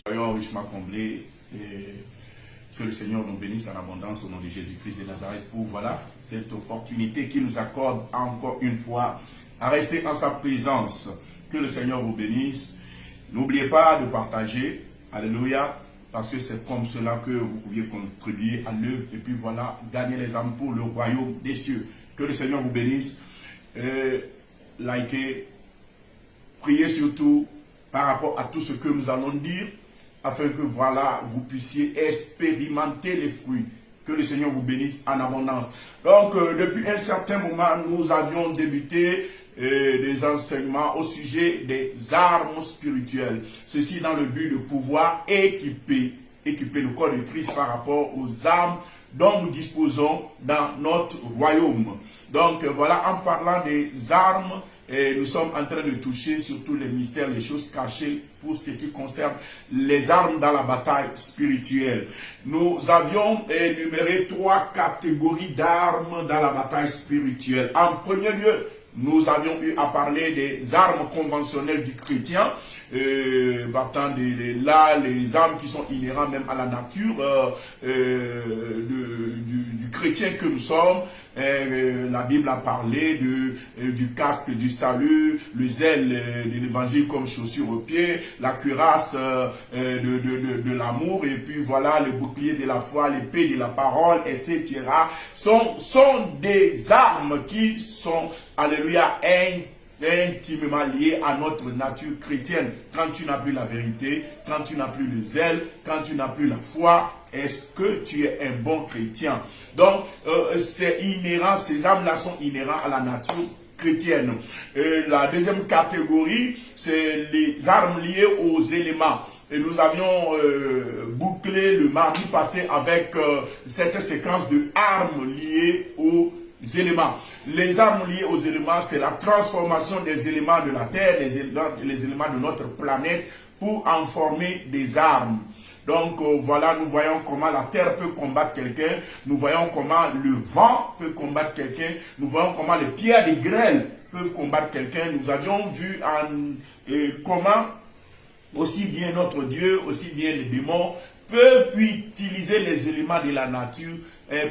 Soyons richement comblés et que le Seigneur nous bénisse en abondance au nom de Jésus-Christ de Nazareth pour cette opportunité qu'il nous accorde encore une fois à rester en sa présence. Que le Seigneur vous bénisse. N'oubliez pas de partager, alléluia, parce que c'est comme cela que vous pouviez contribuer à l'œuvre et puis gagner les âmes pour le royaume des cieux. Que le Seigneur vous bénisse. Likez, priez surtout par rapport à tout ce que nous allons dire, afin que vous puissiez expérimenter les fruits. Que le Seigneur vous bénisse en abondance. Donc, depuis un certain moment, nous avions débuté des enseignements au sujet des armes spirituelles. Ceci dans le but de pouvoir équiper le corps de Christ par rapport aux armes dont nous disposons dans notre royaume. Donc, en parlant des armes, nous sommes en train de toucher surtout les mystères, les choses cachées pour ce qui concerne les armes dans la bataille spirituelle. Nous avions énuméré 3 catégories d'armes dans la bataille spirituelle. En premier lieu, nous avions eu à parler des armes conventionnelles du chrétien, partant les armes qui sont inhérentes même à la nature du chrétien que nous sommes. La Bible a parlé du casque du salut, le zèle de l'évangile comme chaussure aux pieds, la cuirasse de l'amour, et puis le bouclier de la foi, l'épée de la parole, etc. sont des armes qui sont, alléluia, intimement liées à notre nature chrétienne. Quand tu n'as plus la vérité, quand tu n'as plus le zèle, quand tu n'as plus la foi, est-ce que tu es un bon chrétien? Donc, c'est inhérent, ces armes-là sont inhérentes à la nature chrétienne. La deuxième catégorie, c'est les armes liées aux éléments. Et nous avions bouclé le mardi passé avec cette séquence de armes liées aux éléments. Les armes liées aux éléments, c'est la transformation des éléments de la terre, les éléments de notre planète pour en former des armes. Donc nous voyons comment la terre peut combattre quelqu'un, nous voyons comment le vent peut combattre quelqu'un, nous voyons comment les pierres de grêle peuvent combattre quelqu'un. Nous avions vu comment aussi bien notre Dieu, aussi bien les démons peuvent utiliser les éléments de la nature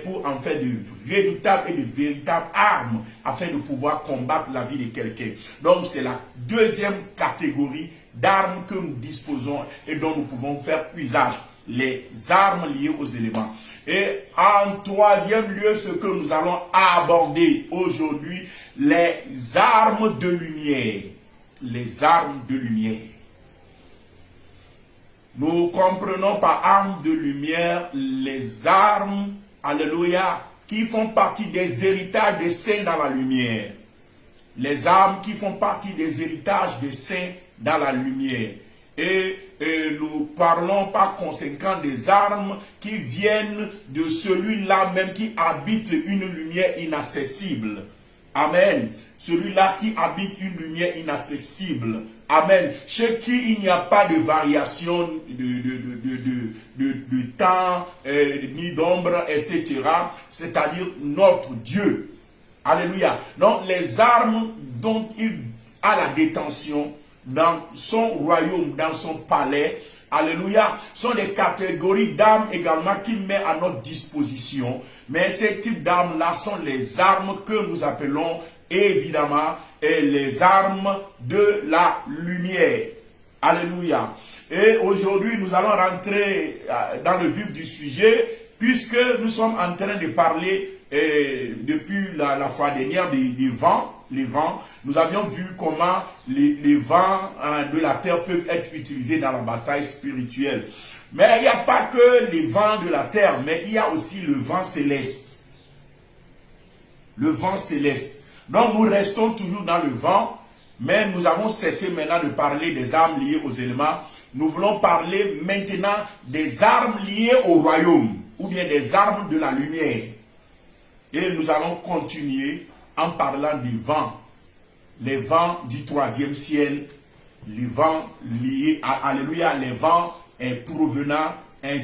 pour en faire de redoutables et de véritables armes afin de pouvoir combattre la vie de quelqu'un. Donc c'est la deuxième catégorie d'armes que nous disposons et dont nous pouvons faire usage, les armes liées aux éléments. Et en troisième lieu, ce que nous allons aborder aujourd'hui, les armes de lumière. Les armes de lumière. Nous comprenons par armes de lumière les armes, alléluia, qui font partie des héritages des saints dans la lumière. Les armes qui font partie des héritages des saints dans la lumière. Et nous parlons par conséquent des armes qui viennent de celui-là même qui habite une lumière inaccessible. Amen. Celui-là qui habite une lumière inaccessible. Amen. Chez qui il n'y a pas de variation de temps, ni d'ombre, etc. C'est-à-dire notre Dieu. Alléluia. Donc les armes dont il a la détention dans son royaume, dans son palais, alléluia, sont des catégories d'armes également qu'il met à notre disposition. Mais ces types d'armes-là sont les armes que nous appelons évidemment les armes de la lumière. Alléluia. Et aujourd'hui, nous allons rentrer dans le vif du sujet, puisque nous sommes en train de parler depuis la fois dernière des vents, les vents. Nous avions vu comment les vents de la terre peuvent être utilisés dans la bataille spirituelle. Mais il n'y a pas que les vents de la terre, mais il y a aussi le vent céleste. Le vent céleste. Donc nous restons toujours dans le vent, mais nous avons cessé maintenant de parler des armes liées aux éléments. Nous voulons parler maintenant des armes liées au royaume, ou bien des armes de la lumière. Et nous allons continuer en parlant des vents. Les vents du 3e ciel, les vents liés à, alléluia, les vents provenant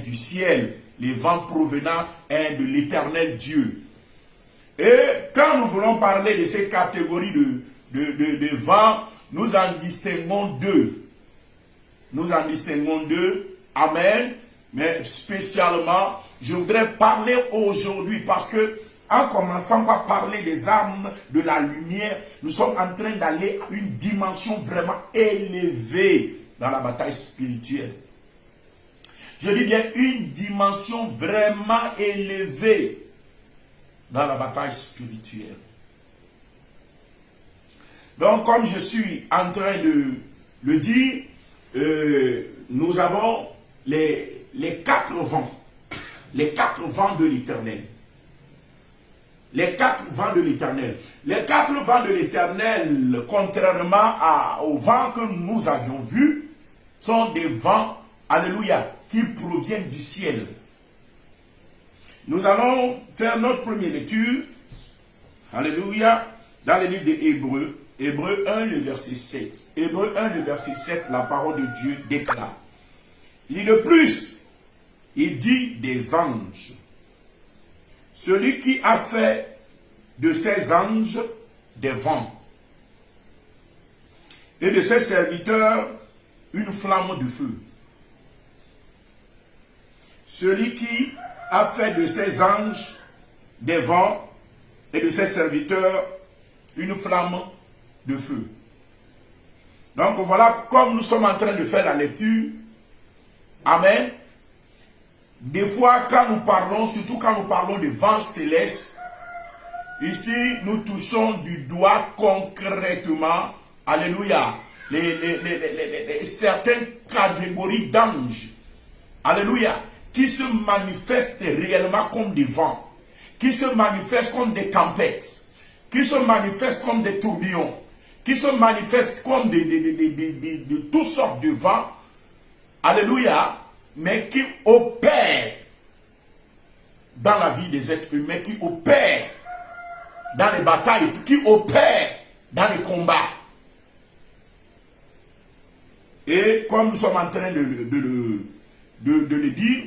du ciel, les vents provenant de l'éternel Dieu. Et quand nous voulons parler de ces catégories de vents, nous en distinguons deux. Nous en distinguons deux. Amen. Mais spécialement, je voudrais parler aujourd'hui parce que en commençant par parler des armes de la lumière, nous sommes en train d'aller à une dimension vraiment élevée dans la bataille spirituelle. Je dis bien une dimension vraiment élevée dans la bataille spirituelle. Donc, comme je suis en train de le dire, nous avons les 4 vents. Les 4 vents de l'Éternel. Les 4 vents de l'Éternel. Les 4 vents de l'Éternel, contrairement aux vents que nous avions vus, sont des vents, alléluia, qui proviennent du ciel. Nous allons faire notre première lecture, alléluia, dans le livre des Hébreux. Hébreux 1, le verset 7. Hébreux 1, le verset 7, la parole de Dieu déclare. Il dit de plus, il dit des anges. Celui qui a fait de ses anges des vents et de ses serviteurs une flamme de feu. Celui qui a fait de ses anges des vents et de ses serviteurs une flamme de feu. Donc voilà, comme nous sommes en train de faire la lecture, amen. Des fois, quand nous parlons, surtout quand nous parlons de vents célestes, ici, nous touchons du doigt concrètement, alléluia, certaines catégories d'anges, alléluia, qui se manifestent réellement comme des vents, qui se manifestent comme des tempêtes, qui se manifestent comme des tourbillons, qui se manifestent comme de toutes sortes de vents, alléluia, mais qui opèrent dans la vie des êtres humains, qui opèrent dans les batailles, qui opèrent dans les combats. Et comme nous sommes en train de le dire,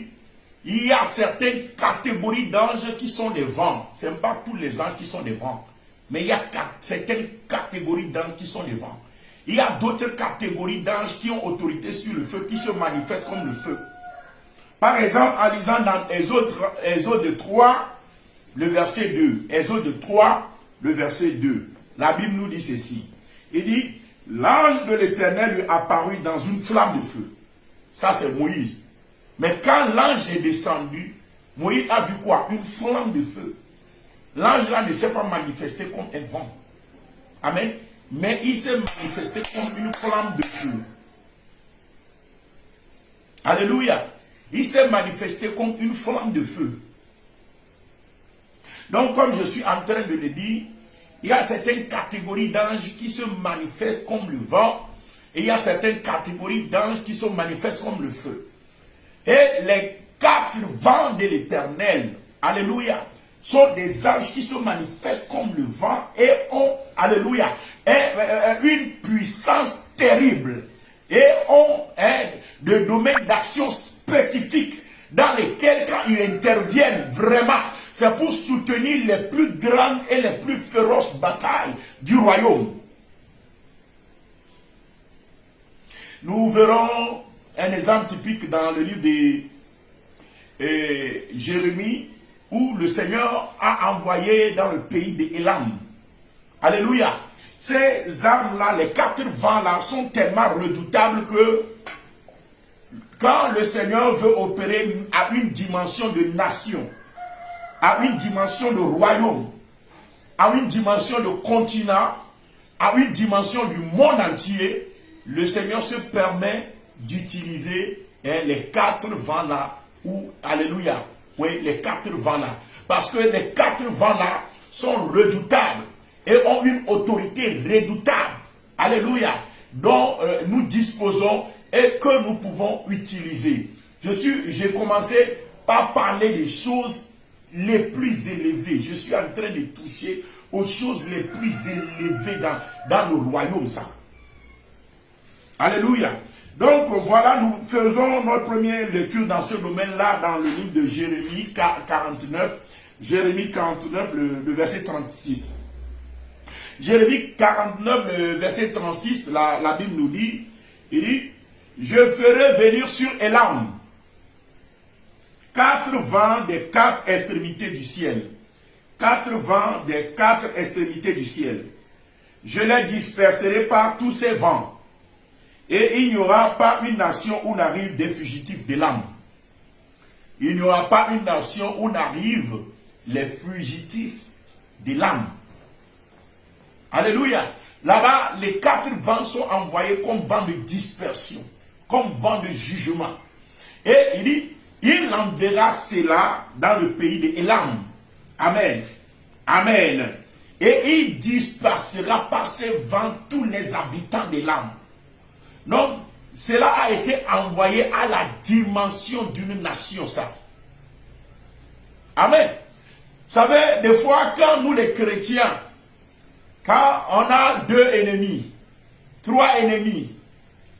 il y a certaines catégories d'anges qui sont des vents. Ce n'est pas tous les anges qui sont des vents, mais il y a certaines catégories d'anges qui sont des vents. Il y a d'autres catégories d'anges qui ont autorité sur le feu, qui se manifestent comme le feu. Par exemple, en lisant dans Exode 3, le verset 2. Exode 3, le verset 2. La Bible nous dit ceci. Il dit, l'ange de l'Éternel lui apparut dans une flamme de feu. Ça, c'est Moïse. Mais quand l'ange est descendu, Moïse a vu quoi? Une flamme de feu. L'ange là ne s'est pas manifesté comme un vent. Amen. Mais il s'est manifesté comme une flamme de feu. Alléluia. Il s'est manifesté comme une flamme de feu. Donc, comme je suis en train de le dire, il y a certaines catégories d'anges qui se manifestent comme le vent, et il y a certaines catégories d'anges qui se manifestent comme le feu. Et les 4 vents de l'Éternel, alléluia, sont des anges qui se manifestent comme le vent et ont, alléluia, une puissance terrible et ont des domaines d'action spécifiques dans lesquels, quand ils interviennent vraiment, c'est pour soutenir les plus grandes et les plus féroces batailles du royaume. Nous verrons un exemple typique dans le livre de Jérémie, où le Seigneur a envoyé dans le pays d'Élam. Alléluia. Ces armes-là, les 4 vents-là, sont tellement redoutables que quand le Seigneur veut opérer à une dimension de nation, à une dimension de royaume, à une dimension de continent, à une dimension du monde entier, le Seigneur se permet d'utiliser les 4 vents-là, ou, alléluia, oui, les 4 vents-là. Parce que les 4 vents-là sont redoutables et ont une autorité redoutable, alléluia, dont nous disposons et que nous pouvons utiliser. J'ai commencé par parler des choses les plus élevées. Je suis en train de toucher aux choses les plus élevées dans le royaume, ça. Alléluia. Donc voilà, nous faisons notre première lecture dans ce domaine-là, dans le livre de Jérémie 49. Jérémie 49, le verset 36. Jérémie 49, le verset 36, la Bible nous dit, il dit, je ferai venir sur Élam 4 vents des 4 extrémités du ciel. 4 vents des 4 extrémités du ciel. Je les disperserai par tous ces vents. Et il n'y aura pas une nation où n'arrivent des fugitifs d'Élam. Il n'y aura pas une nation où n'arrivent les fugitifs d'Élam. Alléluia. Là-bas, les 4 vents sont envoyés comme vent de dispersion, comme vent de jugement. Et il dit, il enverra cela dans le pays d'Élam. Amen. Amen. Et il dispersera par ces vents tous les habitants d'Élam. Donc, cela a été envoyé à la dimension d'une nation, ça. Amen. Vous savez, des fois, quand nous les chrétiens, quand on a 2 ennemis, 3 ennemis,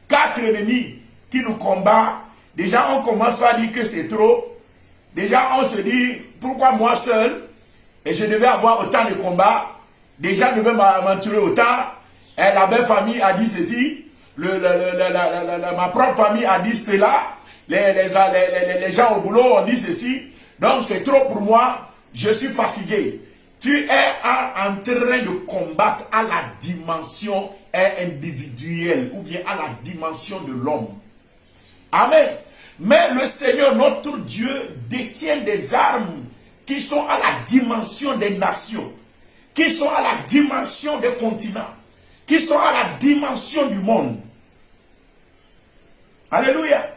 4 ennemis qui nous combattent, déjà on commence par dire que c'est trop. Déjà on se dit, pourquoi moi seul? Et je devais avoir autant de combats. Déjà je devais m'en tuer autant. Et la belle famille a dit ceci. Ma propre famille a dit cela. Les gens au boulot ont dit ceci. Donc c'est trop pour moi. Je suis fatigué. Tu es en train de combattre à la dimension individuelle ou bien à la dimension de l'homme. Amen. Mais le Seigneur, notre Dieu, détient des armes qui sont à la dimension des nations, qui sont à la dimension des continents, qui sont à la dimension du monde. Alléluia.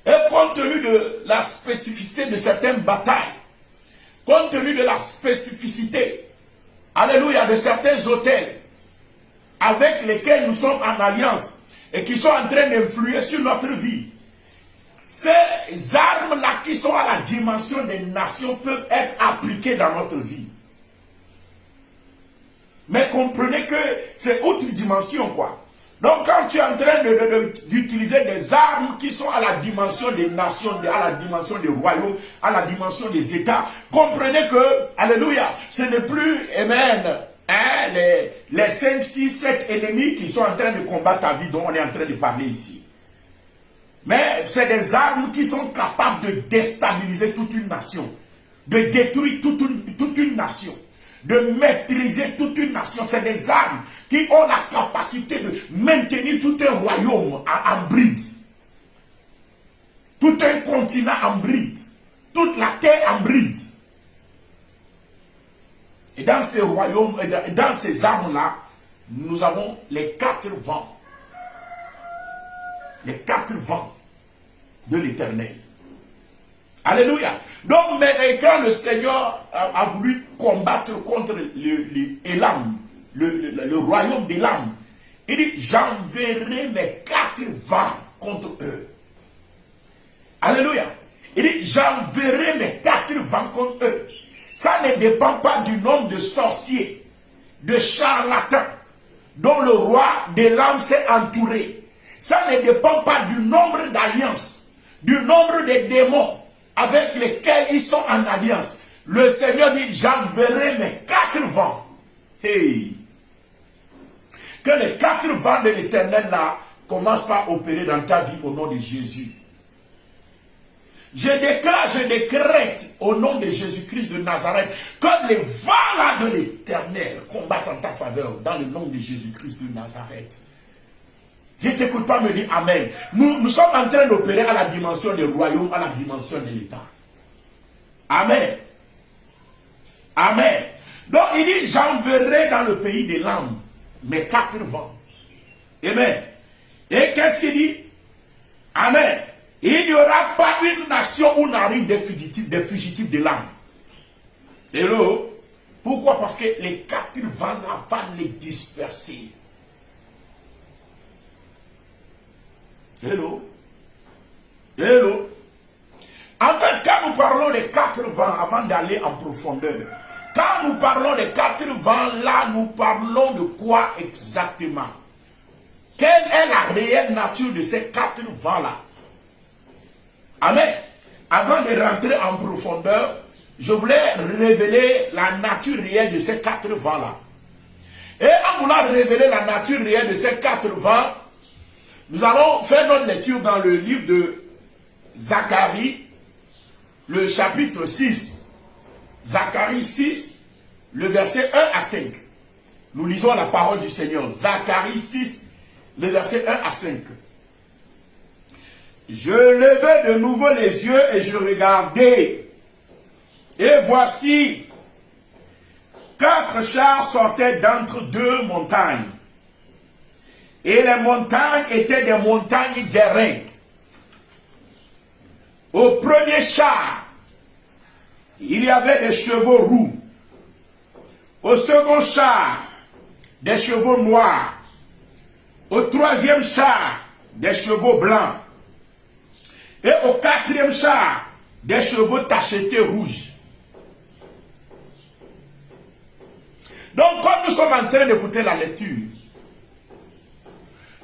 Et compte tenu de la spécificité de certaines batailles, compte tenu de la spécificité, alléluia, de certains hôtels avec lesquels nous sommes en alliance et qui sont en train d'influer sur notre vie, ces armes-là qui sont à la dimension des nations peuvent être appliquées dans notre vie. Mais comprenez que c'est autre dimension, quoi. Donc quand tu es en train d'utiliser des armes qui sont à la dimension des nations, à la dimension des royaumes, à la dimension des États, comprenez que, alléluia, ce n'est plus, amen, hein, les 5, 6, 7 ennemis qui sont en train de combattre ta vie dont on est en train de parler ici. Mais c'est des armes qui sont capables de déstabiliser toute une nation, de détruire toute une nation, de maîtriser toute une nation. C'est des armes qui ont la capacité de maintenir tout un royaume en bride, tout un continent en bride, toute la terre en bride. Et dans ces royaumes, dans ces armes-là, nous avons les 4 vents. Les 4 vents de l'Éternel. Alléluia. Donc, mais quand le Seigneur a voulu combattre contre l'Élam, le royaume d'Élam, il dit, j'enverrai mes 4 vents contre eux. Alléluia. Il dit, j'enverrai mes 4 vents contre eux. Ça ne dépend pas du nombre de sorciers, de charlatans, dont le roi d'Élam s'est entouré. Ça ne dépend pas du nombre d'alliances, du nombre de démons avec lesquels ils sont en alliance. Le Seigneur dit, j'enverrai mes 4 vents. Hey. Que les 4 vents de l'Éternel là commencent par opérer dans ta vie au nom de Jésus. Je déclare, je décrète au nom de Jésus-Christ de Nazareth que les vents là de l'Éternel combattent en ta faveur dans le nom de Jésus-Christ de Nazareth. Je ne t'écoute pas me dire Amen. Nous sommes en train d'opérer à la dimension des royaumes, à la dimension de l'État. Amen. Amen. Donc il dit, j'enverrai dans le pays des langues mes 4 vents. Amen. Et qu'est-ce qu'il dit? Amen. Il n'y aura pas une nation où n'arrive des fugitifs de l'âme. Hello? Pourquoi? Parce que les 4 vents là vont les disperser. Hello? Hello? En fait, quand nous parlons des 4 vents, avant d'aller en profondeur, quand nous parlons des 4 vents, là, nous parlons de quoi exactement? Quelle est la réelle nature de ces 4 vents-là? Amen. Avant de rentrer en profondeur, je voulais révéler la nature réelle de ces 4 vents-là. Et en voulant révéler la nature réelle de ces 4 vents, Nous allons faire notre lecture dans le livre de Zacharie, le chapitre 6. Zacharie 6, le verset 1 à 5. Nous lisons la parole du Seigneur. Zacharie 6, le verset 1 à 5. Je levai de nouveau les yeux et je regardai. Et voici, 4 chars sortaient d'entre 2 montagnes. Et les montagnes étaient des montagnes d'airain. Au premier char, il y avait des chevaux roux. Au second char, des chevaux noirs. Au troisième char, des chevaux blancs. Et au quatrième char, des chevaux tachetés rouges. Donc, comme nous sommes en train d'écouter la lecture,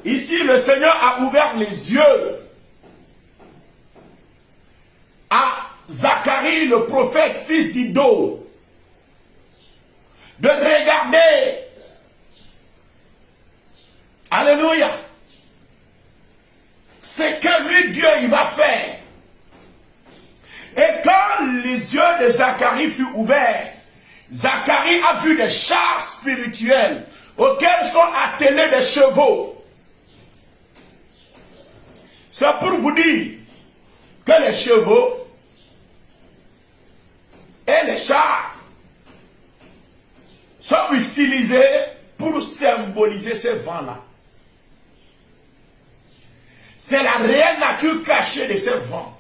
ici, le Seigneur a ouvert les yeux à Zacharie, le prophète, fils d'Iddo, de regarder. Alléluia. C'est que lui, Dieu, il va faire. Et quand les yeux de Zacharie furent ouverts, Zacharie a vu des chars spirituels auxquels sont attelés des chevaux. C'est pour vous dire que les chevaux et les chars sont utilisés pour symboliser ces vents-là. C'est la réelle nature cachée de ces vents.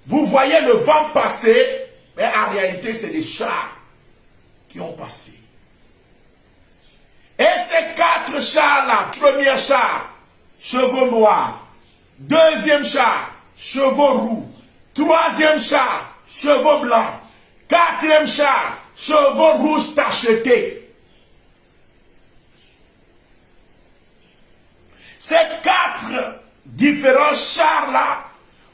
Vous voyez le vent passer, mais en réalité, c'est des chars qui ont passé. Et ces 4 chars-là, premier char, chevaux noirs. Deuxième char, chevaux roux. Troisième char, chevaux blancs. Quatrième char, chevaux rouges tachetés. Ces 4 différents chars-là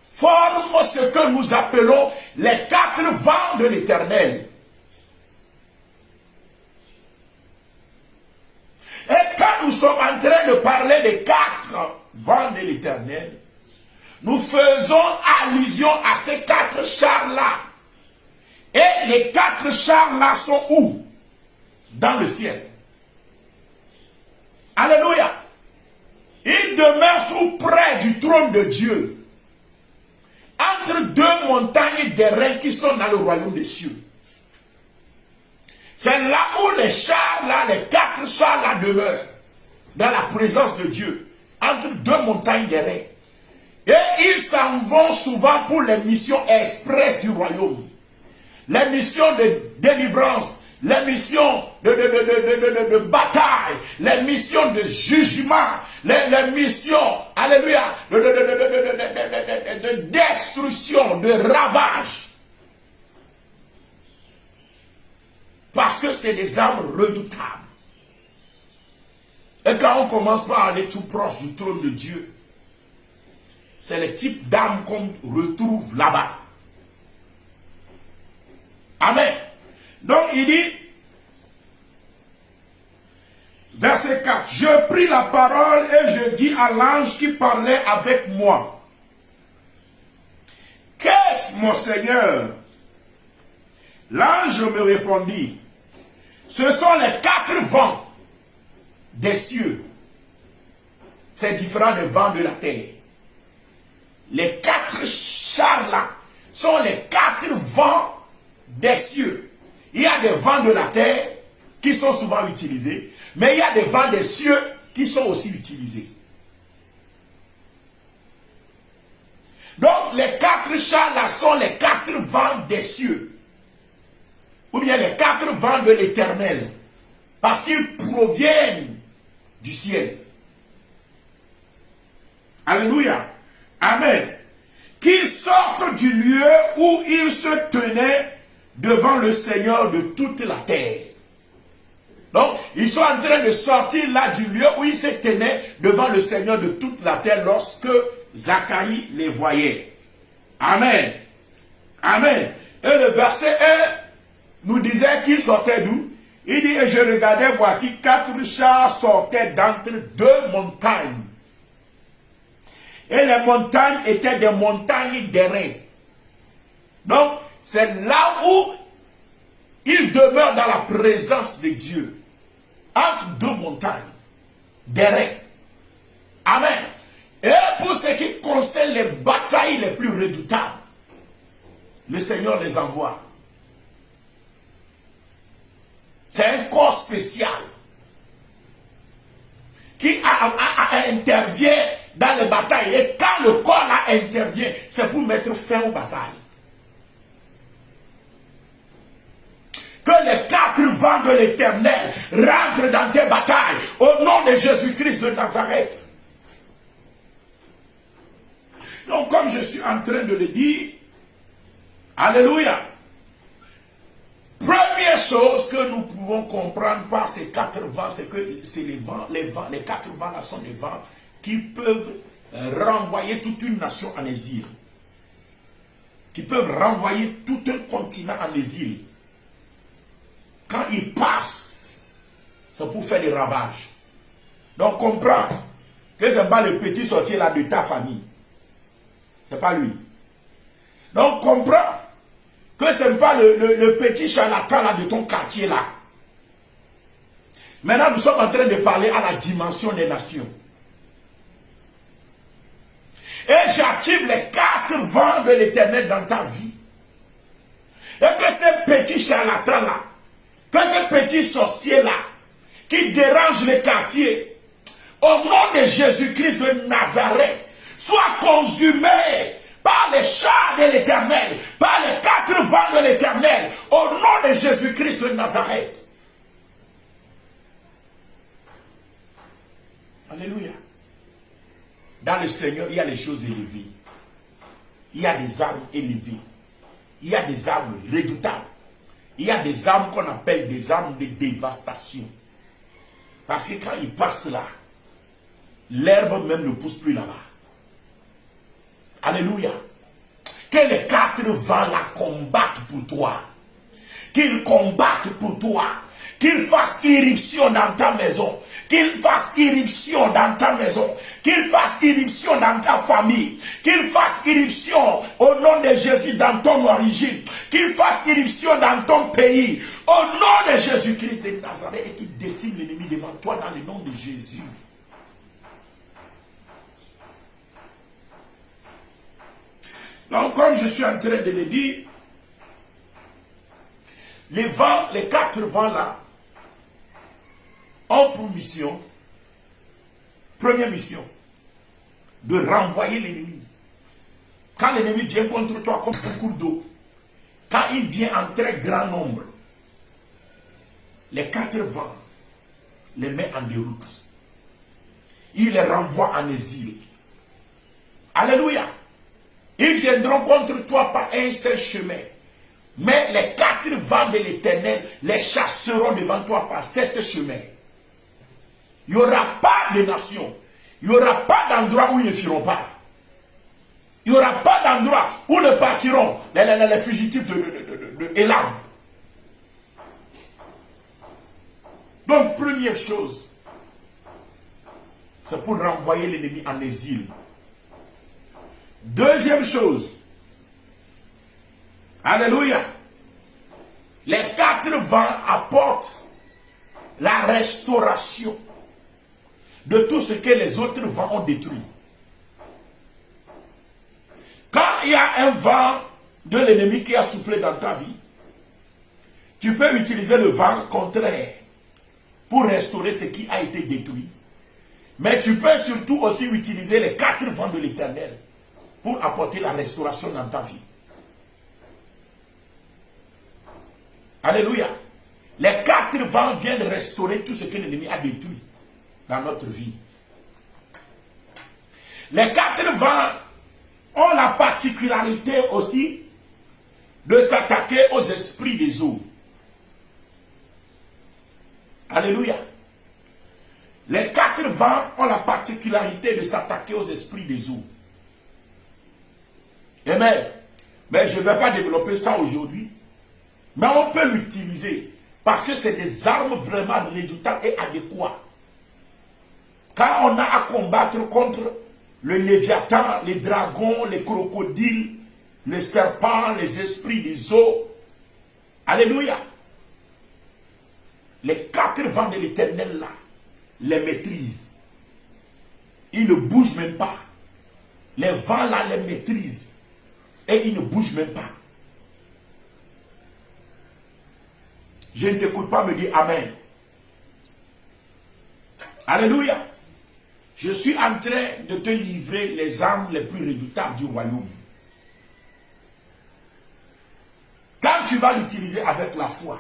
forment ce que nous appelons les 4 vents de l'Éternel. Et quand nous sommes en train de parler des 4 vents de l'Éternel, nous faisons allusion à ces 4 chars-là. Et les 4 chars-là sont où? Dans le ciel. Alléluia. Ils demeurent tout près du trône de Dieu. Entre 2 montagnes d'airain qui sont dans le royaume des cieux. C'est là où les chars là, les 4 chars là demeurent. Dans la présence de Dieu. Entre 2 montagnes d'airain. Et ils s'en vont souvent pour les missions express du royaume. Les missions de délivrance. Les missions de bataille. Les missions de jugement. Les missions, alléluia, de destruction, de ravage. Parce que c'est des armes redoutables. Et quand on commence par aller tout proche du trône de Dieu, c'est le type d'armes qu'on retrouve là-bas. Amen. Donc il dit, verset 4, je pris la parole et je dis à l'ange qui parlait avec moi, qu'est-ce mon Seigneur? L'ange me répondit, ce sont les 4 vents des cieux. C'est différent des vents de la terre. Les 4 chars là sont les 4 vents des cieux. Il y a des vents de la terre qui sont souvent utilisés, mais il y a des vents des cieux qui sont aussi utilisés. Donc les 4 chars là sont les 4 vents des cieux. Ou bien les 4 vents de l'Éternel. Parce qu'ils proviennent du ciel. Alléluia. Amen. Qu'ils sortent du lieu où ils se tenaient devant le Seigneur de toute la terre. Donc, ils sont en train de sortir là du lieu où ils se tenaient devant le Seigneur de toute la terre lorsque Zacharie les voyait. Amen. Amen. Et le verset 1 nous disait qu'ils sortaient d'où? Il dit, et je regardais, voici 4 chars sortaient d'entre 2 montagnes. Et les montagnes étaient des montagnes d'airain. Donc, c'est là où il demeure dans la présence de Dieu. Entre deux montagnes d'airain. Amen. Et pour ce qui concerne les batailles les plus redoutables, le Seigneur les envoie. C'est un corps spécial qui intervient dans les batailles. Et quand le corps là intervient, c'est pour mettre fin aux batailles. Que les 4 vents de l'Éternel rentrent dans tes batailles au nom de Jésus-Christ de Nazareth. Donc comme je suis en train de le dire, alléluia. Première chose que nous pouvons comprendre par ces 4 vents, c'est que c'est les 4 vents là sont des vents qui peuvent renvoyer toute une nation en exil. Qui peuvent renvoyer tout un continent en exil. Quand ils passent, c'est pour faire des ravages. Donc comprends que ce n'est pas le petit sorcier là de ta famille. Ce n'est pas lui. Donc comprends que ce n'est pas le petit charlatan là de ton quartier là. Maintenant, nous sommes en train de parler à la dimension des nations. Et j'active les 4 vents de l'Éternel dans ta vie. Et que ce petit charlatan là, que ce petit sorcier là, qui dérange les quartiers, au nom de Jésus-Christ de Nazareth, soit consumé par les chars de l'Éternel, par les 4 vents de l'Éternel, au nom de Jésus-Christ de Nazareth. Alléluia. Dans le Seigneur, il y a les choses élevées. Il y a des armes élevées. Il y a des armes redoutables. Il y a des armes qu'on appelle des armes de dévastation. Parce que quand il passe là, l'herbe même ne pousse plus là-bas. Alléluia. Que les 4 vents la combattent pour toi. Qu'ils combattent pour toi. Qu'ils fassent irruption dans ta maison. Qu'ils fassent irruption dans ta maison. Qu'ils fassent irruption dans ta famille. Qu'ils fassent irruption au nom de Jésus dans ton origine. Qu'ils fassent irruption dans ton pays. Au nom de Jésus-Christ de Nazareth. Et qu'ils déciment l'ennemi devant toi dans le nom de Jésus. Donc, comme je suis en train de le dire, les vents, les 4 vents là, ont pour mission, première mission, de renvoyer l'ennemi. Quand l'ennemi vient contre toi comme un cours d'eau, quand il vient en très grand nombre, les 4 vents les met en déroute. Il les renvoie en exil. Alléluia. Ils viendront contre toi par un seul chemin. Mais les 4 vents de l'Éternel les chasseront devant toi par 7 chemins. Il n'y aura pas de nation. Il n'y aura pas d'endroit où ils ne firont pas. Il n'y aura pas d'endroit où ne partiront les fugitifs de Élam. Donc, première chose, c'est pour renvoyer l'ennemi en exil. Deuxième chose, alléluia, les 4 vents apportent la restauration de tout ce que les autres vents ont détruit. Quand il y a un vent de l'ennemi qui a soufflé dans ta vie, tu peux utiliser le vent contraire pour restaurer ce qui a été détruit. Mais tu peux surtout aussi utiliser les 4 vents de l'Éternel pour apporter la restauration dans ta vie. Alléluia. Les 4 vents viennent restaurer tout ce que l'ennemi a détruit dans notre vie. Les 4 vents ont la particularité aussi de s'attaquer aux esprits des eaux. Alléluia. Les 4 vents ont la particularité de s'attaquer aux esprits des eaux. Amen. Mais je ne vais pas développer ça aujourd'hui. Mais on peut l'utiliser. Parce que c'est des armes vraiment redoutables et adéquates. Quand on a à combattre contre le léviathan, les dragons, les crocodiles, les serpents, les esprits des eaux. Alléluia. Les 4 vents de l'Éternel là, les maîtrisent. Ils ne bougent même pas. Les vents là les maîtrisent. Et ils ne bougent même pas. Je ne t'écoute pas me dire Amen. Alléluia. Je suis en train de te livrer les armes les plus redoutables du royaume. Quand tu vas l'utiliser avec la foi,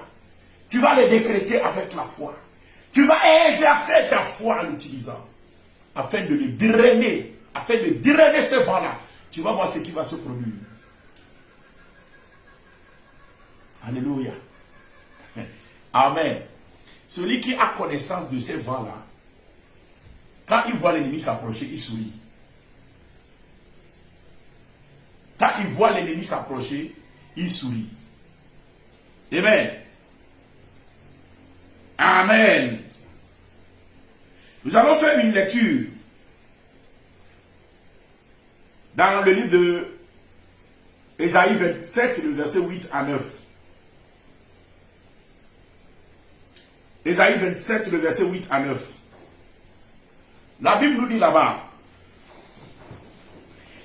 tu vas le décréter avec la foi. Tu vas exercer ta foi en l'utilisant. Afin de le drainer. Afin de drainer ce vent-là. Tu vas voir ce qui va se produire. Alléluia. Amen. Celui qui a connaissance de ces vents-là, quand il voit l'ennemi s'approcher, il sourit. Quand il voit l'ennemi s'approcher, il sourit. Amen. Amen. Nous allons faire une lecture dans le livre de Ésaïe 27, le verset 8 à 9. Ésaïe 27, le verset 8 à 9. La Bible nous dit là-bas,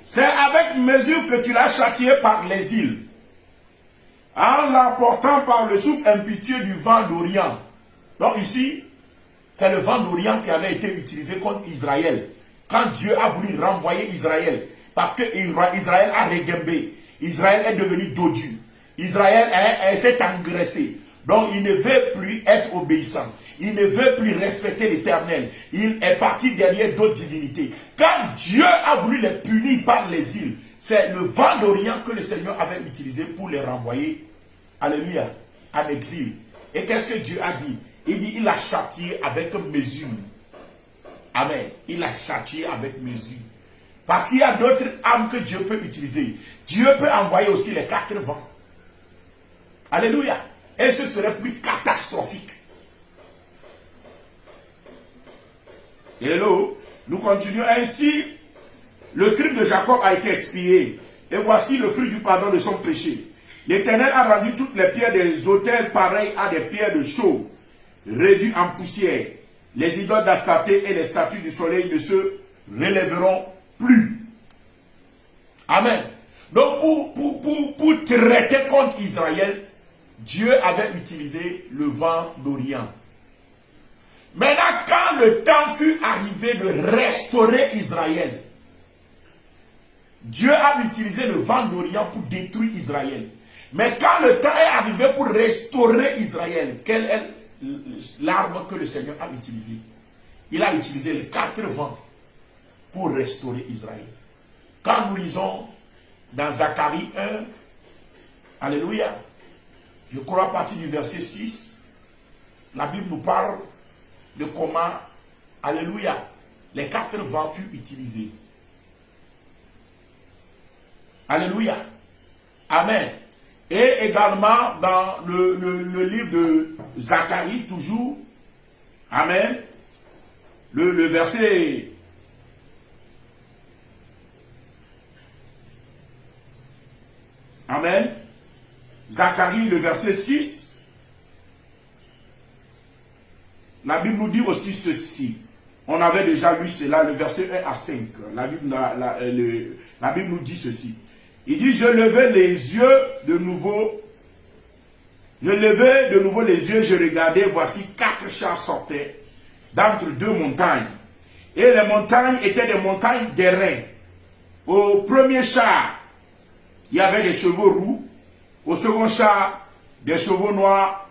c'est avec mesure que tu l'as châtié par les îles, en l'emportant par le souffle impétueux du vent d'Orient. Donc ici, c'est le vent d'Orient qui avait été utilisé contre Israël. Quand Dieu a voulu renvoyer Israël, parce que Israël a regembé, Israël est devenu dodu, Israël s'est engraissé. Donc il ne veut plus être obéissant. Il ne veut plus respecter l'Éternel. Il est parti derrière d'autres divinités. Quand Dieu a voulu les punir par les îles, c'est le vent d'Orient que le Seigneur avait utilisé pour les renvoyer, alléluia, en exil. Et qu'est-ce que Dieu a dit? Il dit, il a châtié avec mesure. Amen. Il a châtié avec mesure. Parce qu'il y a d'autres âmes que Dieu peut utiliser. Dieu peut envoyer aussi les 4 vents. Alléluia. Et ce serait plus catastrophique. Hello. Nous continuons ainsi. Le crime de Jacob a été expié. Et voici le fruit du pardon de son péché. L'Éternel a rendu toutes les pierres des autels pareilles à des pierres de chaux, réduites en poussière. Les idoles d'Astarté et les statues du soleil ne se relèveront plus. Amen. Donc pour traiter contre Israël, Dieu avait utilisé le vent d'Orient. Maintenant, quand le temps fut arrivé de restaurer Israël, Dieu a utilisé le vent d'Orient pour détruire Israël. Mais quand le temps est arrivé pour restaurer Israël, quelle est l'arme que le Seigneur a utilisée? Il a utilisé les 4 vents pour restaurer Israël. Quand nous lisons dans Zacharie 1, alléluia, je crois à partir du verset 6, la Bible nous parle de comment, alléluia, les 4 vents furent utilisés. Alléluia. Amen. Et également dans le livre de Zacharie, toujours, amen, le verset, amen, Zacharie, le verset 6, la Bible nous dit aussi ceci. On avait déjà lu cela, le verset 1 à 5. La Bible nous dit ceci. Il dit, je levais les yeux de nouveau. Je levais de nouveau les yeux, je regardais, voici 4 chars sortaient d'entre 2 montagnes. Et les montagnes étaient des montagnes d'airain. Au premier char, il y avait des chevaux roux. Au second char, des chevaux noirs.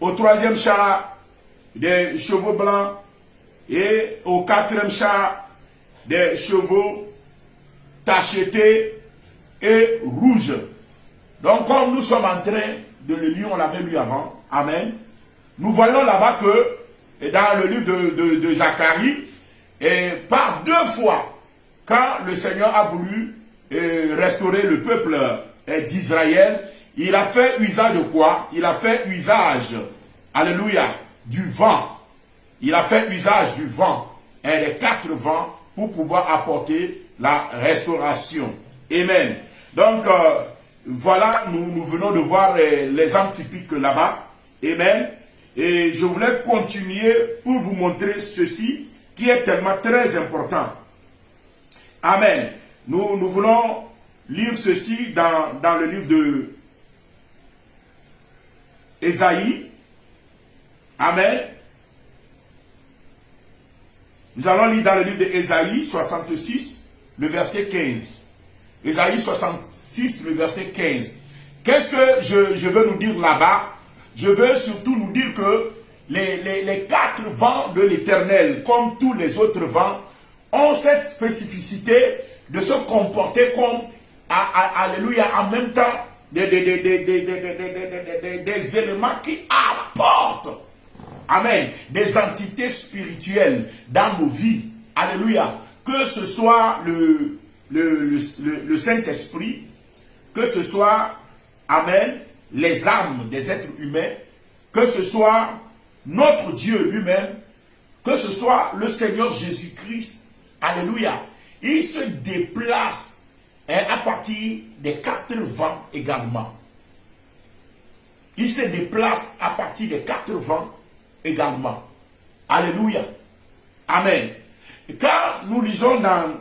Au troisième char, des chevaux blancs. Et au 4e char, des chevaux tachetés et rouges. Donc, comme nous sommes en train de le lire, on l'avait lu avant, amen, nous voyons là-bas que dans le livre de Zacharie, et par 2 fois, quand le Seigneur a voulu restaurer le peuple d'Israël, il a fait usage de quoi? Il a fait usage, alléluia, du vent. Il a fait usage du vent. Et les 4 vents pour pouvoir apporter la restauration. Amen. Donc, voilà, nous venons de voir l'exemple typique là-bas. Amen. Et je voulais continuer pour vous montrer ceci qui est tellement très important. Amen. Nous voulons lire ceci dans le livre de Ésaïe. Amen. Nous allons lire dans le livre d'Ésaïe 66, le verset 15. Ésaïe 66, le verset 15. Qu'est-ce que je veux nous dire là-bas? Je veux surtout nous dire que les quatre vents de l'Éternel, comme tous les autres vents, ont cette spécificité de se comporter comme, alléluia, en même temps, des éléments qui apportent, amen, des entités spirituelles dans nos vies. Alléluia. Que ce soit le Saint-Esprit, que ce soit, amen, les âmes des êtres humains, que ce soit notre Dieu lui-même, que ce soit le Seigneur Jésus-Christ, alléluia, il se déplace à partir des quatre vents également. Il se déplace à partir des quatre vents également. Alléluia. Amen. Et quand nous lisons dans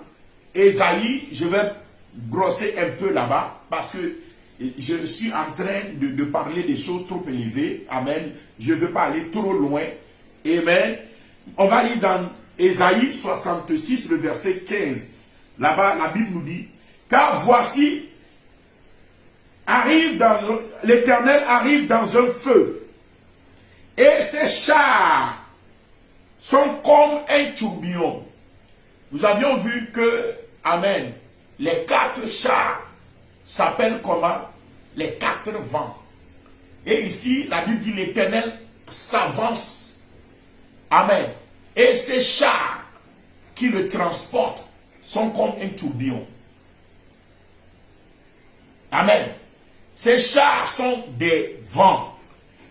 Ésaïe, je vais brosser un peu là-bas, parce que je suis en train de parler des choses trop élevées. Amen. Je ne veux pas aller trop loin. Amen. On va lire dans Ésaïe 66, le verset 15. Là-bas, la Bible nous dit, car voici, l'Éternel arrive dans un feu, et ses chars sont comme un tourbillon. Nous avions vu que, amen, les quatre chars s'appellent comment? Les quatre vents. Et ici, la Bible dit l'Éternel s'avance. Amen. Et ces chars qui le transportent sont comme un tourbillon. Amen. Ces chars sont des vents.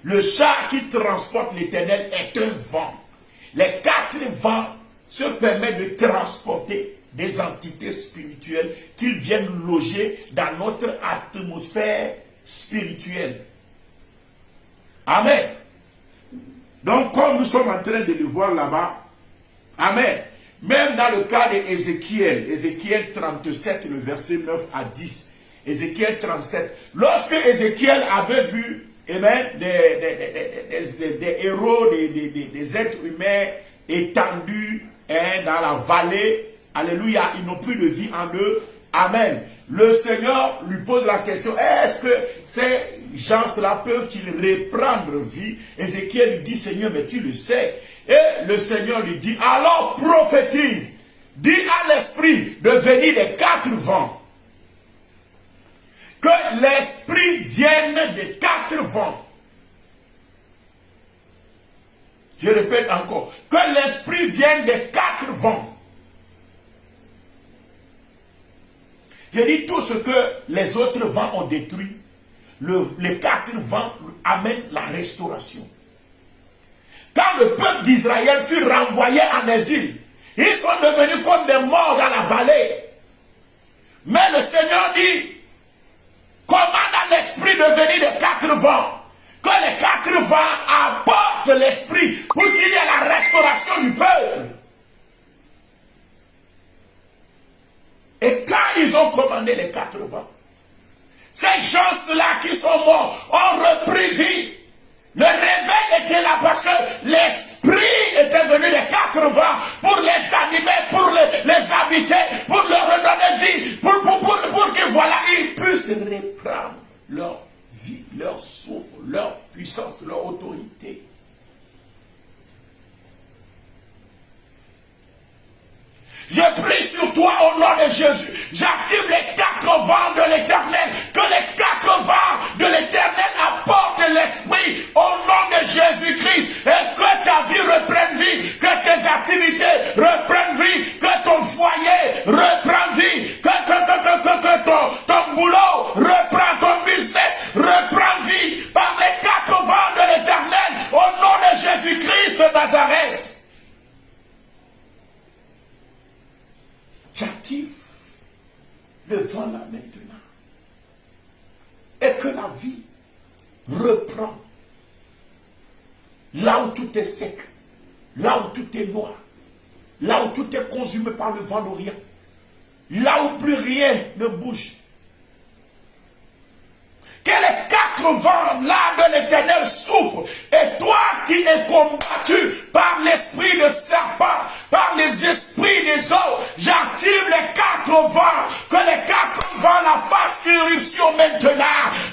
Le char qui transporte l'Éternel est un vent. Les quatre vents se permettent de transporter des entités spirituelles qu'ils viennent loger dans notre atmosphère spirituelle. Amen. Donc, comme nous sommes en train de le voir là-bas, amen. Même dans le cas d'Ézéchiel, Ézéchiel 37, le verset 9 à 10, Ézéchiel 37, lorsque Ézéchiel avait vu, amen, des héros, des êtres humains étendus dans la vallée, alléluia, ils n'ont plus de vie en eux, amen. Le Seigneur lui pose la question, est-ce que ces gens-là peuvent-ils reprendre vie? Ézéchiel lui dit, Seigneur, mais tu le sais. Et le Seigneur lui dit, alors prophétise, dis à l'esprit de venir des quatre vents. Que l'esprit vienne des quatre vents. Je répète encore, que l'esprit vienne des quatre vents. Je dis tout ce que les autres vents ont détruit, les quatre vents amènent la restauration. Quand le peuple d'Israël fut renvoyé en exil, ils sont devenus comme des morts dans la vallée. Mais le Seigneur dit, commande à l'esprit de venir des quatre vents. Que les quatre vents apportent l'esprit pour qu'il y ait la restauration du peuple. Et quand ils ont commandé les quatre vents, ces gens-là qui sont morts ont repris vie. Le réveil était là parce que l'esprit était venu des quatre vents pour les animer, pour les habiter, pour leur redonner vie, pour que voilà, ils puissent reprendre leur vie, leur souffle, leur puissance, leur autorité. Je prie sur toi au nom de Jésus. J'active les quatre vents de l'Éternel. Que les quatre vents de l'Éternel apportent l'esprit au nom de Jésus-Christ. Et que ta vie reprenne vie. Que tes activités reprennent vie. Que ton foyer reprenne vie. Que ton boulot reprend, ton business reprend vie. Par les quatre vents de l'Éternel. Au nom de Jésus-Christ de Nazareth. vent-là maintenant. Et que la vie reprend. Là où tout est sec, là où tout est noir, là où tout est consumé par le vent d'Orient, là où plus rien ne bouge. Que les 4 vents là de l'Éternel souffrent. Et toi qui es combattu par l'esprit de serpent, par les esprits des eaux, j'active les 4 vents. Que les 4 vents la fassent irruption maintenant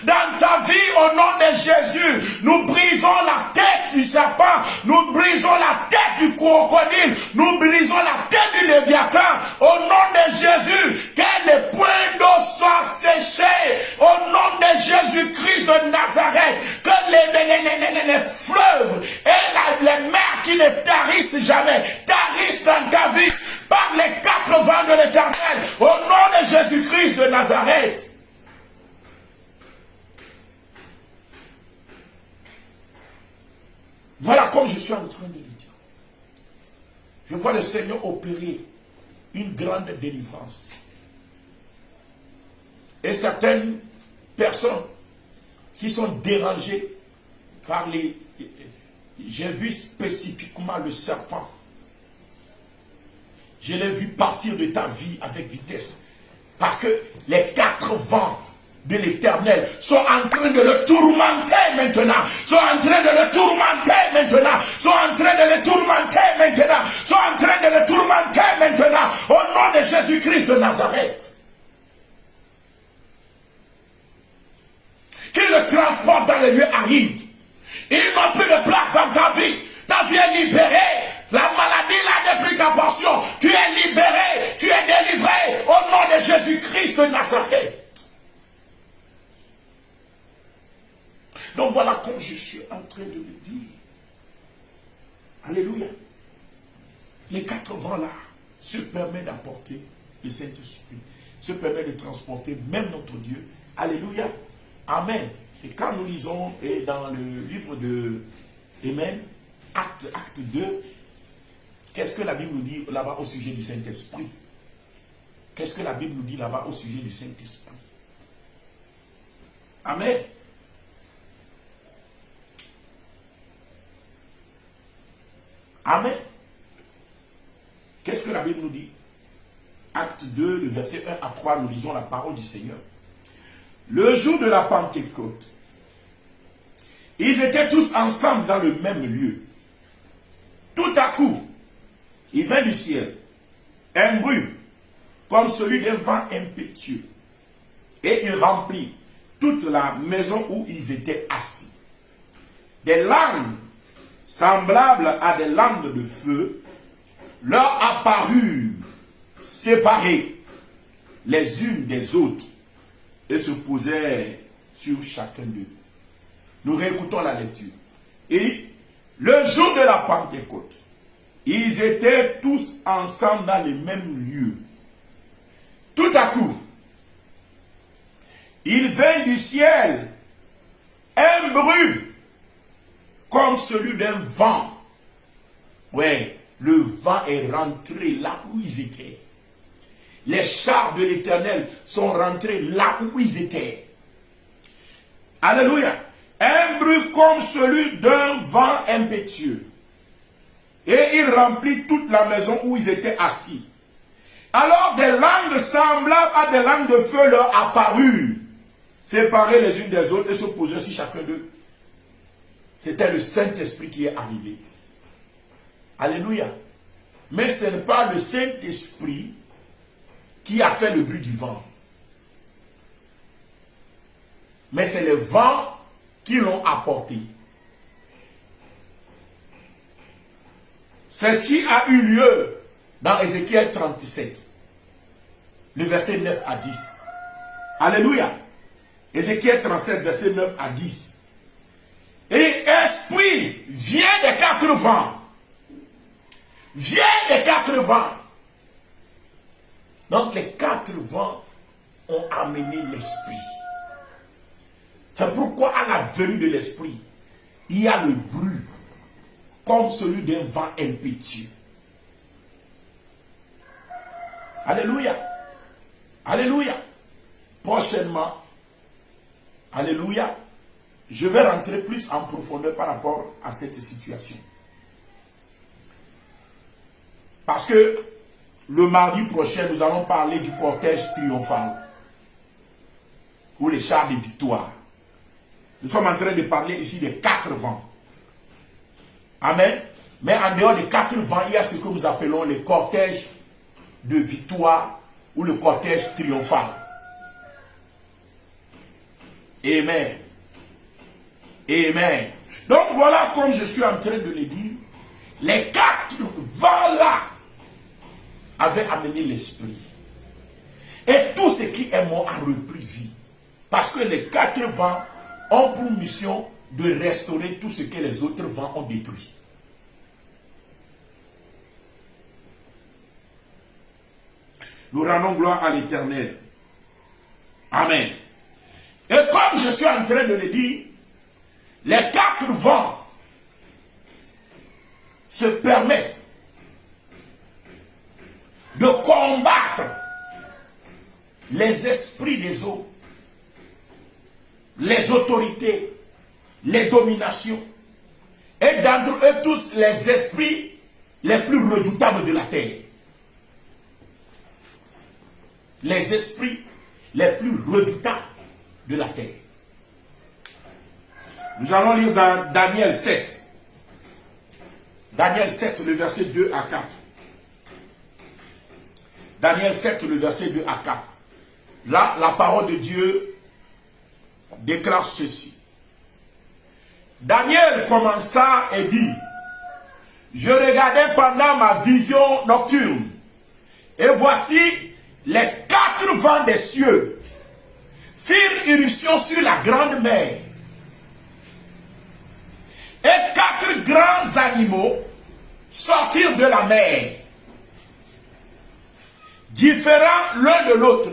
dans ta vie au nom de Jésus. Nous brisons la tête du serpent, nous brisons la tête du crocodile, nous brisons la tête du léviathan au nom de Jésus. Que les points d'eau soient séchés au nom de Jésus-Christ de Nazareth. Que les fleuves et les mers qui ne tarissent jamais tarissent dans ta vie par les 4 vents de l'Éternel au nom de Jésus-Christ de Nazareth. Voilà comme je suis en train de le dire. Je vois le Seigneur opérer une grande délivrance. Et certaines personnes qui sont dérangées par les... J'ai vu spécifiquement le serpent. Je l'ai vu partir de ta vie avec vitesse. Parce que les 4 vents de l'Éternel sont en train de le tourmenter maintenant. Sont en train de le tourmenter maintenant. Sont en train de le tourmenter maintenant. Sont en train de le tourmenter maintenant. Au nom de Jésus-Christ de Nazareth. Qui le transporte dans les lieux arides. Ils n'ont plus de place dans ta vie. Ta vie est libérée. La maladie là n'est plus ta portion. Tu es libéré. Tu es délivré. Au nom de Jésus-Christ de Nazareth. Donc voilà comme je suis en train de le dire. Alléluia. Les 4 vents là se permettent d'apporter le Saint-Esprit. Se permettent de transporter même notre Dieu. Alléluia. Amen. Et quand nous lisons dans le livre de Amen, acte 2, qu'est-ce que la Bible nous dit là-bas au sujet du Saint-Esprit? Qu'est-ce que la Bible nous dit là-bas au sujet du Saint-Esprit? Amen. Amen. Qu'est-ce que la Bible nous dit? Acte 2, le verset 1 à 3, nous lisons la parole du Seigneur. Le jour de la Pentecôte, ils étaient tous ensemble dans le même lieu. Tout à coup, il vint du ciel un bruit comme celui d'un vent impétueux, et il remplit toute la maison où ils étaient assis. Des langues semblables à des langues de feu leur apparurent séparées les unes des autres et se posèrent sur chacun d'eux. Nous réécoutons la lecture. Et le jour de la Pentecôte, ils étaient tous ensemble dans le même lieu. Tout à coup, il vint du ciel un bruit comme celui d'un vent. Ouais, le vent est rentré là où ils étaient. Les chars de l'Éternel sont rentrés là où ils étaient. Alléluia. Un bruit comme celui d'un vent impétueux. Et il remplit toute la maison où ils étaient assis. Alors des langues semblables à des langues de feu leur apparurent, séparées les unes des autres et se posaient sur chacun d'eux. C'était le Saint-Esprit qui est arrivé. Alléluia. Mais ce n'est pas le Saint-Esprit qui a fait le bruit du vent. Mais c'est le vent qui l'ont apporté. C'est ce qui a eu lieu dans Ézéchiel 37, le verset 9 à 10. Alléluia. Ézéchiel 37, verset 9 à 10. Et l'Esprit vient des 4 vents. Vient des 4 vents. Donc les 4 vents ont amené l'Esprit. C'est pourquoi à la venue de l'Esprit, il y a le bruit comme celui d'un vent impétueux. Alléluia. Alléluia. prochainement, alléluia, je vais rentrer plus en profondeur par rapport à cette situation. Parce que le mardi prochain, nous allons parler du cortège triomphal ou les chars de victoire. Nous sommes en train de parler ici des 4 vents. Amen. Mais en dehors des 4 vents, il y a ce que nous appelons le cortège de victoire ou le cortège triomphal. Amen. Amen. Donc voilà, comme je suis en train de le dire, les 4 vents-là avaient amené l'esprit. Et tout ce qui est mort a repris vie. Parce que les 4 vents ont pour mission de restaurer tout ce que les autres vents ont détruit. Nous rendons gloire à l'Éternel. Amen. Et comme je suis en train de le dire, les 4 vents se permettent de combattre les esprits des eaux, les autorités, les dominations, et d'entre eux tous les esprits les plus redoutables de la terre. Les esprits les plus redoutables de la terre. Nous allons lire dans Daniel 7. Daniel 7, le verset 2 à 4. Daniel 7, le verset 2 à 4. Là, la parole de Dieu déclare ceci. Daniel commença et dit, je regardais pendant ma vision nocturne, et voici les 4 vents des cieux firent irruption sur la grande mer. Et 4 grands animaux sortirent de la mer, différents l'un de l'autre.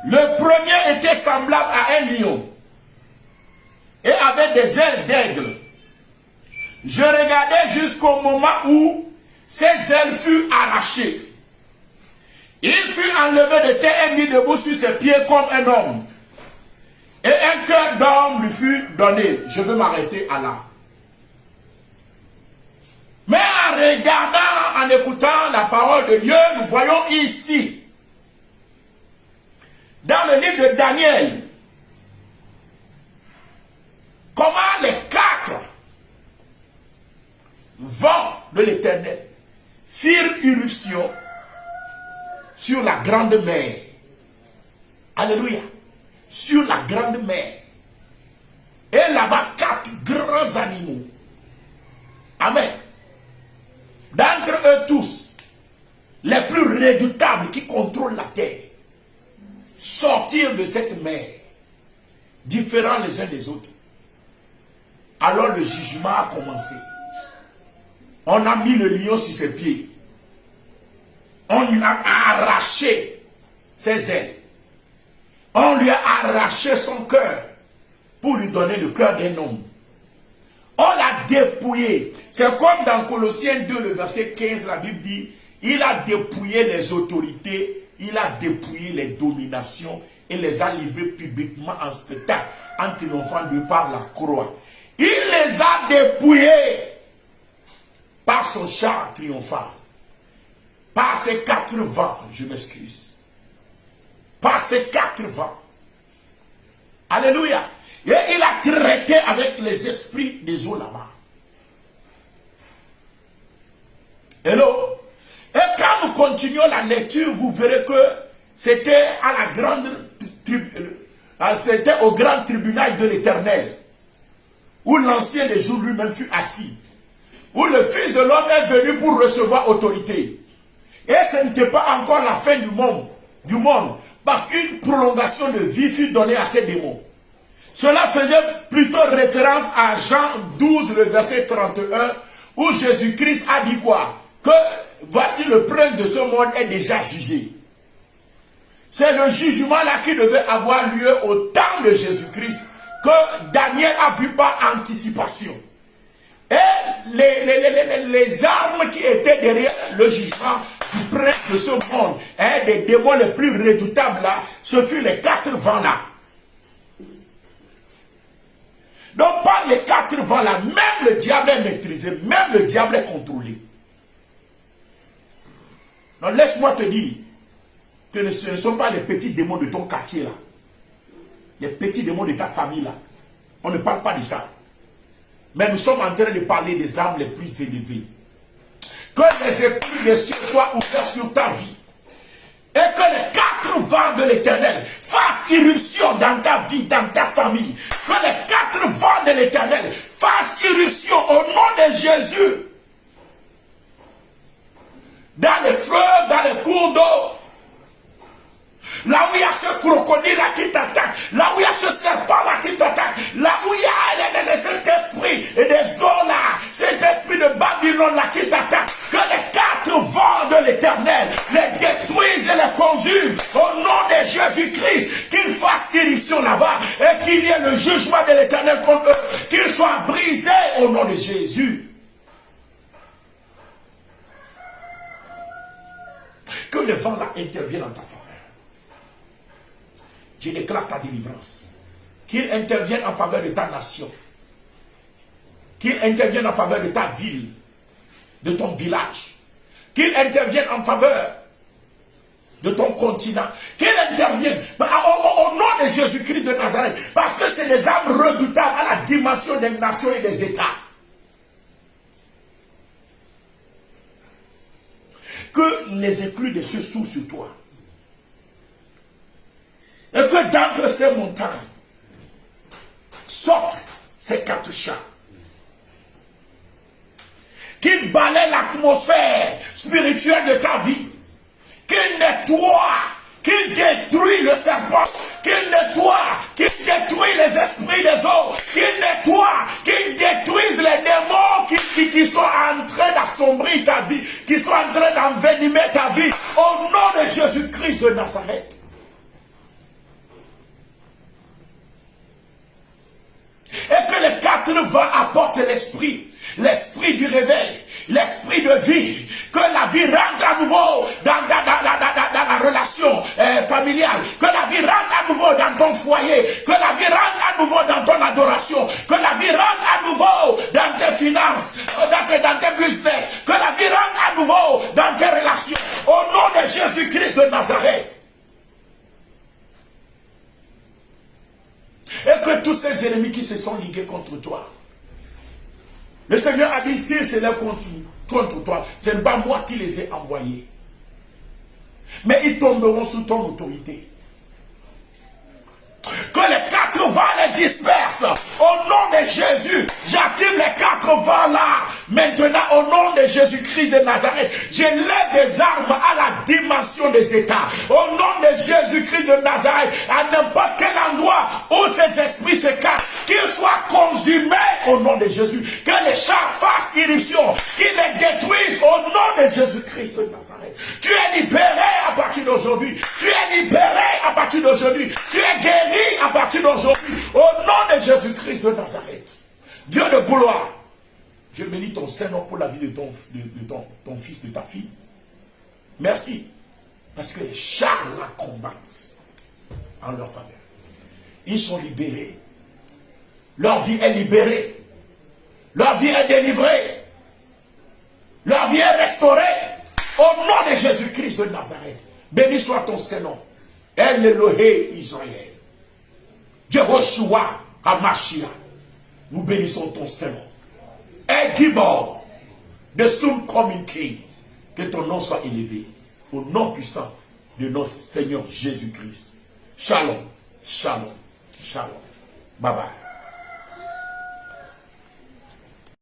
Le premier était semblable à un lion et avait des ailes d'aigle. Je regardais jusqu'au moment où ses ailes furent arrachées. Il fut enlevé de terre et mis debout sur ses pieds comme un homme. Et un cœur d'homme lui fut donné. Je veux m'arrêter à là. Mais en regardant, en écoutant la parole de Dieu, nous voyons ici, dans le livre de Daniel, comment les 4 vents de l'Éternel firent irruption sur la grande mer. Alléluia. Sur la grande mer. Et là-bas, 4 grands animaux. Amen. D'entre eux tous, les plus redoutables qui contrôlent la terre, sortirent de cette mer, différents les uns des autres. Alors le jugement a commencé. On a mis le lion sur ses pieds. On lui a arraché ses ailes. On lui a arraché son cœur pour lui donner le cœur d'un homme. On l'a dépouillé. C'est comme dans Colossiens 2, le verset 15, la Bible dit, il a dépouillé les autorités, il a dépouillé les dominations et les a livrés publiquement en spectacle, en triomphant de par la croix. Il les a dépouillés par son char triomphal. Par ces 4 vents, je m'excuse. Par ces 4 vents. Alléluia. Et il a traité avec les esprits des eaux là-bas. Hello. Et quand nous continuons la lecture, vous verrez que c'était à la grande c'était au grand tribunal de l'Éternel, où l'ancien des jours lui-même fut assis, où le Fils de l'homme est venu pour recevoir autorité. Et ce n'était pas encore la fin du monde, parce qu'une prolongation de vie fut donnée à ces démons. Cela faisait plutôt référence à Jean 12, le verset 31, où Jésus-Christ a dit quoi? Que voici le prince de ce monde est déjà jugé. C'est le jugement là qui devait avoir lieu au temps de Jésus-Christ, que Daniel a vu par anticipation. Et les armes qui étaient derrière le jugement du prince de ce monde, des démons les plus redoutables là, Ce fut les 4 vents là. Donc par les 4 vents là, même le diable est maîtrisé, même le diable est contrôlé. Donc laisse-moi te dire que ce ne sont pas les petits démons de ton quartier là. Les petits démons de ta famille là. On ne parle pas de ça. Mais nous sommes en train de parler des âmes les plus élevées. Que les esprits des cieux soient ouverts sur ta vie. Et que les 4 vents de l'Éternel fassent irruption dans ta vie, dans ta famille. Que les 4 vents de l'Éternel fassent irruption au nom de Jésus. Dans les fleuves, dans les cours d'eau. Là où il y a ce crocodile là qui t'attaque, là où il y a ce serpent là qui t'attaque, là où il y a cet esprit et des eaux là, cet esprit de Babylone là qui t'attaque, que les 4 vents de l'Éternel les détruisent et les consument au nom de Jésus-Christ, qu'ils fassent irruption là-bas et qu'il y ait le jugement de l'Éternel contre eux, qu'ils soient brisés au nom de Jésus. Que le vent là intervienne en ta faveur. Je déclare ta délivrance. Qu'il intervienne en faveur de ta nation. Qu'il intervienne en faveur de ta ville, de ton village. Qu'il intervienne en faveur de ton continent. Qu'il intervienne au nom de Jésus-Christ de Nazareth. Parce que c'est les âmes redoutables à la dimension des nations et des États. Que les éclus de cieux s'ouvrent sur toi. Et que d'entre ces montagnes sortent ces 4 chats. Qu'ils balaient l'atmosphère spirituelle de ta vie. Qu'ils nettoient, qu'ils détruisent le serpent. Qu'ils nettoient, qu'ils détruisent les esprits des eaux. Qu'ils nettoient, qu'ils détruisent les démons qui sont en train d'assombrir ta vie. Qui sont en train d'envenimer ta vie. Au nom de Jésus-Christ de Nazareth. Et que les 4 vents apportent l'esprit du réveil, l'esprit de vie, que la vie rentre à nouveau dans la relation familiale, que la vie rentre à nouveau dans ton foyer, que la vie rentre à nouveau dans ton adoration, que la vie rentre à nouveau dans tes finances, dans tes business, que la vie rentre à nouveau dans tes relations, au nom de Jésus-Christ de Nazareth. Et que tous ces ennemis qui se sont ligués contre toi, le Seigneur a dit, s'ils se lèvent contre toi, ce n'est pas moi qui les ai envoyés. Mais ils tomberont sous ton autorité. Que les 4 vents les dispersent. Au nom de Jésus, j'active les 4 vents là. Maintenant, au nom de Jésus-Christ de Nazareth, je lève des armes à la dimension des États. Au nom de Jésus-Christ de Nazareth, à n'importe quel endroit où ces esprits se cachent, qu'ils soient consumés au nom de Jésus. Que les chats fassent irruption, qu'ils les détruisent au nom de Jésus-Christ de Nazareth. Tu es libéré à partir d'aujourd'hui. Tu es libéré à partir d'aujourd'hui. Tu es guéri à partir d'aujourd'hui. Au nom de Jésus-Christ de Nazareth. Dieu de gloire. Je bénis ton Saint-Nom pour la vie de ton fils, de ta fille. Merci. Parce que les chars la combattent en leur faveur. Ils sont libérés. Leur vie est libérée. Leur vie est délivrée. Leur vie est restaurée. Au nom de Jésus-Christ de Nazareth. Béni soit ton Saint-Nom. El Elohé Israël. Jehoshua Hamashiach. Nous bénissons ton Saint-Nom. Et Gibor, the soon coming King, que ton nom soit élevé au nom puissant de notre Seigneur Jésus-Christ. Shalom, shalom, shalom. Bye bye.